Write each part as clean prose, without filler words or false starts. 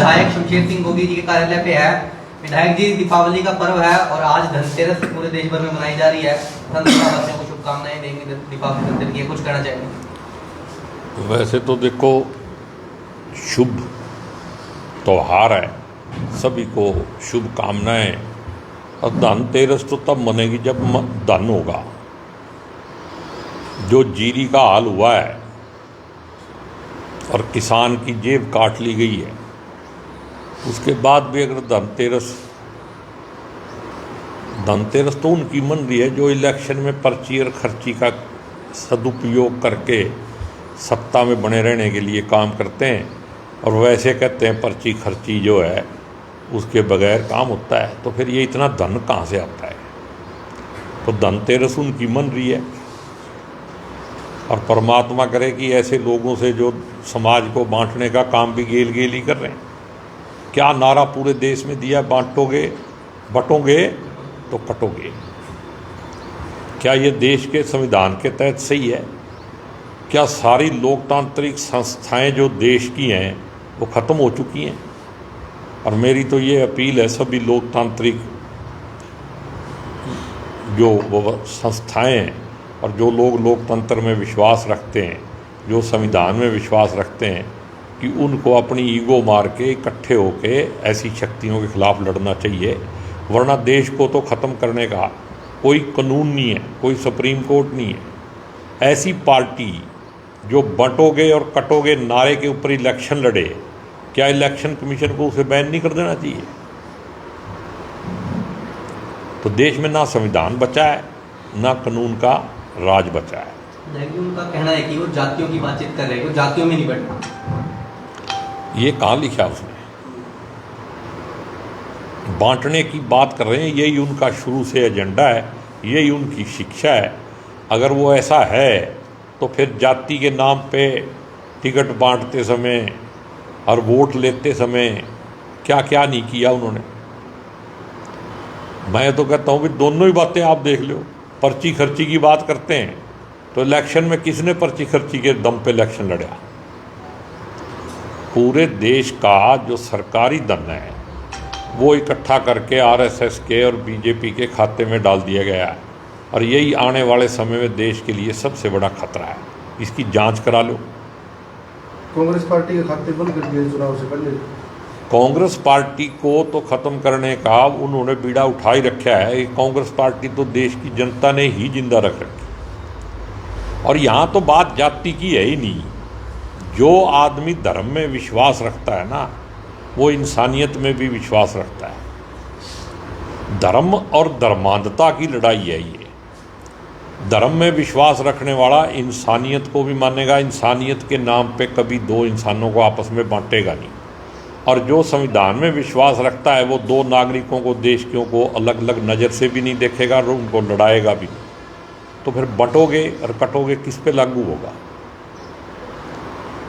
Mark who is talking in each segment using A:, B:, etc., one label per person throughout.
A: विधायक शमशेर सिंह गोगी जी के कार्यालय पे है। विधायक जी, दीपावली का पर्व है और आज धनतेरस पूरे देश भर में मनाई जा रही है। वासियों को शुभकामनाएं देंगे दीपावली धनतेरस की, कुछ कहना चाहेंगे?
B: वैसे तो देखो, शुभ त्योहार है, सभी को शुभकामनाएं। और धनतेरस तो तब मनेगी जब धन होगा। जो जीरी का हाल हुआ है और किसान की जेब काट ली गई है, उसके बाद भी अगर धनतेरस तो उनकी मन रही है जो इलेक्शन में पर्ची और खर्ची का सदुपयोग करके सत्ता में बने रहने के लिए काम करते हैं, और वैसे कहते हैं पर्ची खर्ची जो है उसके बगैर काम होता है। तो फिर ये इतना धन कहाँ से आता है? तो धनतेरस उनकी मन रही है, और परमात्मा करे कि ऐसे लोगों से जो समाज को बांटने का काम भी गेल गेल ही कर रहे हैं। क्या नारा पूरे देश में दिया, बांटोगे बटोगे तो कटोगे। क्या ये देश के संविधान के तहत सही है? क्या सारी लोकतांत्रिक संस्थाएं जो देश की हैं वो ख़त्म हो चुकी हैं? और मेरी तो ये अपील है, सभी लोकतांत्रिक जो वो संस्थाएं हैं और जो लोग लोकतंत्र में विश्वास रखते हैं, जो संविधान में विश्वास रखते हैं, कि उनको अपनी ईगो मार के इकट्ठे होके ऐसी शक्तियों के खिलाफ लड़ना चाहिए। वरना देश को तो ख़त्म करने का कोई कानून नहीं है, कोई सुप्रीम कोर्ट नहीं है। ऐसी पार्टी जो बंटोगे और कटोगे नारे के ऊपर इलेक्शन लड़े, क्या इलेक्शन कमीशन को उसे बैन नहीं कर देना चाहिए? तो देश में ना संविधान बचा है, ना कानून का राज बचा है।
A: लेकिन उनका कहना है कि वो जातियों की बातचीत कर रहे हैं, वो जातियों में नहीं बैठना।
B: ये कहाँ लिखा उसने? बांटने की बात कर रहे हैं, यही उनका शुरू से एजेंडा है, यही उनकी शिक्षा है। अगर वो ऐसा है तो फिर जाति के नाम पे टिकट बांटते समय और वोट लेते समय क्या क्या नहीं किया उन्होंने। मैं तो कहता हूँ कि दोनों ही बातें आप देख लो। पर्ची खर्ची की बात करते हैं तो इलेक्शन में किसने पर्ची खर्ची के दम पे इलेक्शन लड़ा? पूरे देश का जो सरकारी धन है वो इकट्ठा करके आरएसएस के और बीजेपी के खाते में डाल दिया गया है, और यही आने वाले समय में देश के लिए सबसे बड़ा खतरा है। इसकी जांच करा लो।
C: कांग्रेस पार्टी के खाते बंद कर दिए चुनाव से पहले।
B: कांग्रेस पार्टी को तो ख़त्म करने का उन्होंने बीड़ा उठा ही रखा है। कांग्रेस पार्टी तो देश की जनता ने ही जिंदा रख रखी। और यहाँ तो बात जाति की है ही नहीं। जो आदमी धर्म में विश्वास रखता है ना, वो इंसानियत में भी विश्वास रखता है। धर्म और धर्मांधता की लड़ाई है ये। धर्म में विश्वास रखने वाला इंसानियत को भी मानेगा, इंसानियत के नाम पे कभी दो इंसानों को आपस में बांटेगा नहीं। और जो संविधान में विश्वास रखता है वो दो नागरिकों को, देशियों को अलग अलग नज़र से भी नहीं देखेगा और उनको लड़ाएगा भी नहीं। तो फिर बंटोगे और कटोगे किस पे लागू होगा?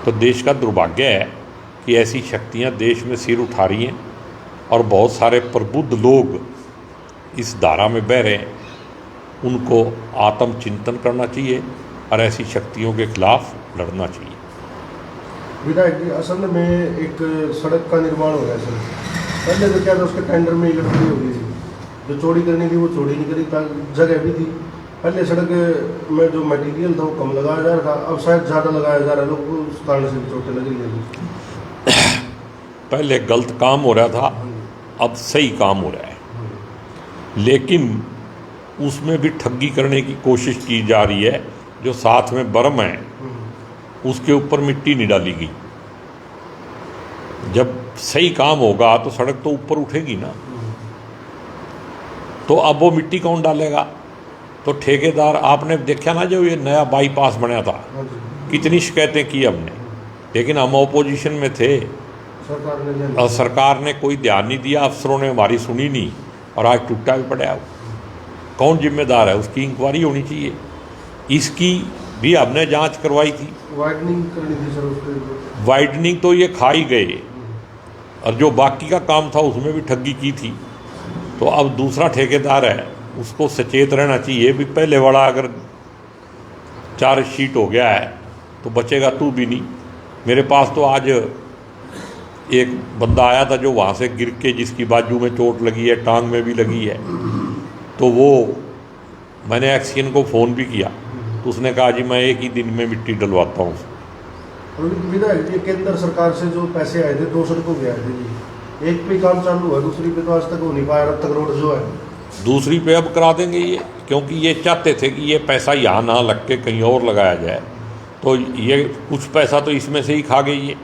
B: तो देश का दुर्भाग्य है कि ऐसी शक्तियां देश में सिर उठा रही हैं, और बहुत सारे प्रबुद्ध लोग इस धारा में बह रहे हैं। उनको आत्मचिंतन करना चाहिए और ऐसी शक्तियों के खिलाफ लड़ना चाहिए।
C: विधायक जी, असल में एक सड़क का निर्माण हो रहा है सर। पहले तो क्या था, उसके टेंडर में इलेक्ट्रिक हो गई थी, जो चौड़ी करनी थी वो चौड़ी नहीं करी, जगह भी थी। पहले सड़क में जो मटेरियल था वो कम लगाया जा रहा था, अब शायद ज़्यादा लगाया जा रहा है, लोग उस कारण से चोटें लगी रही।
B: पहले गलत काम हो रहा था, अब सही काम हो रहा है, लेकिन उसमें भी ठगी करने की कोशिश की जा रही है। जो साथ में बर्म है उसके ऊपर मिट्टी नहीं डाली गई। जब सही काम होगा तो सड़क तो ऊपर उठेगी ना। तो अब वो मिट्टी कौन डालेगा? तो ठेकेदार, आपने देखा ना जो ये नया बाईपास बना था, कितनी शिकायतें की हमने, लेकिन हम ऑपोजिशन में थे और सरकार ने कोई ध्यान नहीं दिया, अफसरों ने हमारी सुनी नहीं, और आज टूटा भी पड़ा। कौन जिम्मेदार है? उसकी इंक्वायरी होनी चाहिए। इसकी भी हमने जांच करवाई थी।
C: वाइडनिंग करनी थी सर उसके।
B: वाइडनिंग तो ये खा ही गए, और जो बाकी का काम था उसमें भी ठगी की थी। तो अब दूसरा ठेकेदार है, उसको सचेत रहना चाहिए भी पहले वाला अगर चार्जशीट हो गया है तो बचेगा तू भी नहीं। मेरे पास तो आज एक बंदा आया था जो वहाँ से गिर के, जिसकी बाजू में चोट लगी है, टांग में भी लगी है, तो वो मैंने एक्सीएन को फ़ोन भी किया तो उसने कहा जी मैं एक ही दिन में मिट्टी डलवाता हूँ।
C: विधायक जी, केंद्र सरकार से जो पैसे आए थे 2 सड़कों के आए थे जी, एक पे काम चालू है, दूसरी पे तो आज तक हो नहीं पाया। रत्तक रोड जो है,
B: दूसरी पे अब करा देंगे ये, क्योंकि ये चाहते थे कि ये पैसा यहाँ ना लग के कहीं और लगाया जाए, तो ये कुछ पैसा तो इसमें से ही खा गई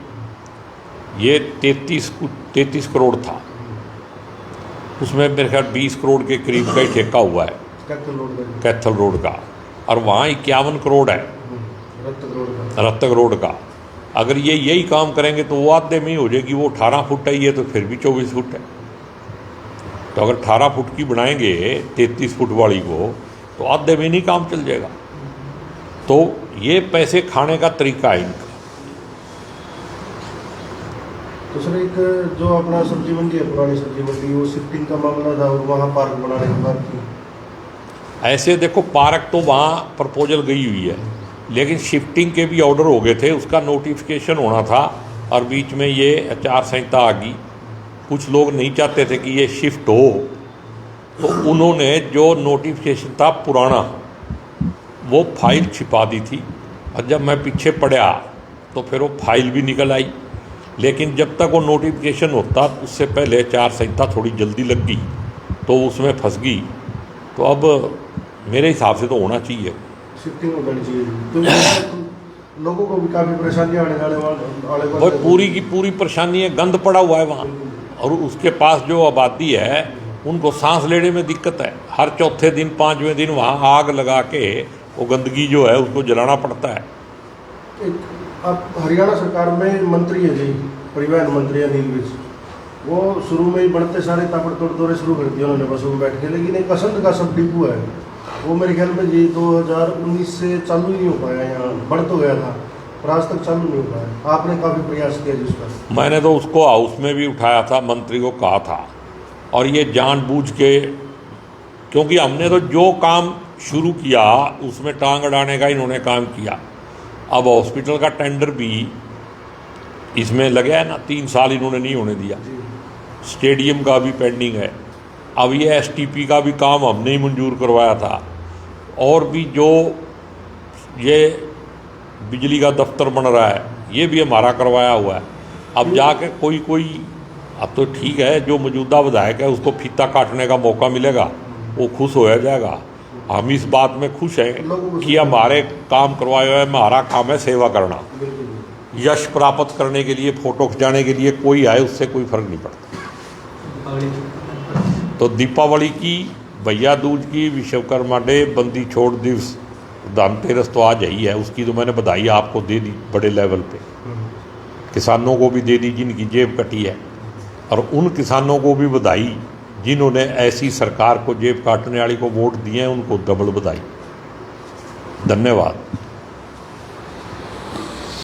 B: ये 33 करोड़ था, उसमें मेरे ख्याल 20 करोड़ के करीब का ही ठेका हुआ है कैथल रोड का, और वहाँ 51 करोड़ है रत्तक रोड का। अगर ये यही काम करेंगे तो वो आधे में ही हो जाएगी। वो 18 फुट है, ये तो फिर भी 24 फुट है। तो अगर 18 फुट की बनाएंगे 33 फुट वाली को, तो आधे में नहीं काम चल जाएगा। तो ये पैसे खाने का तरीका है इनका।
C: तो सर, एक जो अपना सब्जी मंडी है, पुरानी सब्जी मंडी, वो शिफ्टिंग का मामला था और वहाँ पार्क बनाने की बात की।
B: ऐसे देखो, पार्क तो वहाँ प्रपोजल गई हुई है, लेकिन शिफ्टिंग के भी ऑर्डर हो गए थे, उसका नोटिफिकेशन होना था, और बीच में ये आचार संहिता आ गई। कुछ लोग नहीं चाहते थे कि ये शिफ्ट हो, तो उन्होंने जो नोटिफिकेशन था पुराना, वो फाइल छिपा दी थी, और जब मैं पीछे पड़ा तो फिर वो फाइल भी निकल आई। लेकिन जब तक वो नोटिफिकेशन होता, उससे पहले आचार संहिता थोड़ी जल्दी लग गई, तो उसमें फंस गई। तो अब मेरे हिसाब से तो होना चाहिए,
C: शिफ्टिंग हो जानी चाहिए। तो लोगों को भी काफ़ी परेशानी आने वाले
B: वो पूरी की पूरी परेशानी है, गंद पड़ा हुआ है वहाँ, और उसके पास जो आबादी है उनको सांस लेने में दिक्कत है। हर चौथे दिन 5वें दिन वहाँ आग लगा के वो गंदगी जो है उसको जलाना पड़ता है।
C: अब हरियाणा सरकार में मंत्री है जी, परिवहन मंत्री अनिल विज, वो शुरू में ही बढ़ते सारे ताबड़तोड़ दौरे शुरू कर दिए उन्होंने बसों में बैठ के। लेकिन एक असंध का सब डिपो है, वो मेरे ख्याल में जी 2019 से चालू ही नहीं हो पाया। यहाँ बढ़ तो गया था पर आज तक चालू नहीं हो पाया। आपने काफ़ी प्रयास किया जिस पर।
B: मैंने तो उसको हाउस में भी उठाया था, मंत्री को कहा था, और ये जानबूझ के, क्योंकि हमने तो जो काम शुरू किया उसमें टांग अड़ाने का इन्होंने काम किया। अब हॉस्पिटल का टेंडर भी इसमें लगा है ना, 3 साल इन्होंने नहीं होने दिया। स्टेडियम का भी पेंडिंग है। अब ये एसटीपी का भी काम हमने ही मंजूर करवाया था, और भी जो ये बिजली का दफ्तर बन रहा है ये भी हमारा करवाया हुआ है। अब जाके कोई अब तो ठीक है, जो मौजूदा विधायक है उसको फीता काटने का मौका मिलेगा, वो खुश होया जाएगा। हम इस बात में खुश हैं कि हमारे काम करवाए हुए, हमारा काम है सेवा करना। यश प्राप्त करने के लिए, फोटो खिंचाने के लिए कोई आए उससे कोई फर्क नहीं पड़ता। तो दीपावली की, भैया दूज की, विश्वकर्मा डे, बंदी छोड़ दिवस, धनतेरस तो आज ही है, उसकी तो मैंने बधाई आपको दे दी बड़े लेवल पे। किसानों को भी दे दी जिनकी जेब कटी है, और उन किसानों को भी बधाई जिन्होंने ऐसी सरकार को, जेब काटने वाली को वोट दिए हैं, उनको डबल बधाई। धन्यवाद।